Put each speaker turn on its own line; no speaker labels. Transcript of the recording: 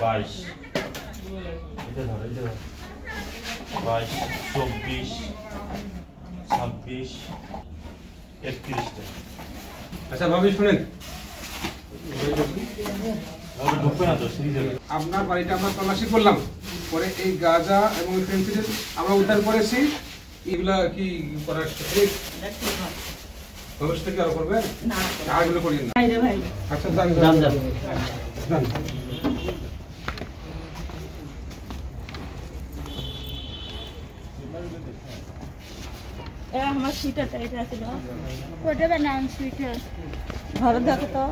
22 এটা ধর 22 24 26 31টা।
আচ্ছা ভাবি শুনেন, আপনার বাড়িটা আমরা তল্লাশি করলাম, পরে এই গাঁজা এবং ফেন্সিডিল আমরা উদ্ধার করেছি। এগুলা কি করার ভবিষ্যতে কি আরো করবেন? আর এগুলো করিয়েন না। আচ্ছা যান যান যান যান।
আমার সুইটারটা এটা আছে না, ওটা বানান সুইটার ভালো দেখো তো।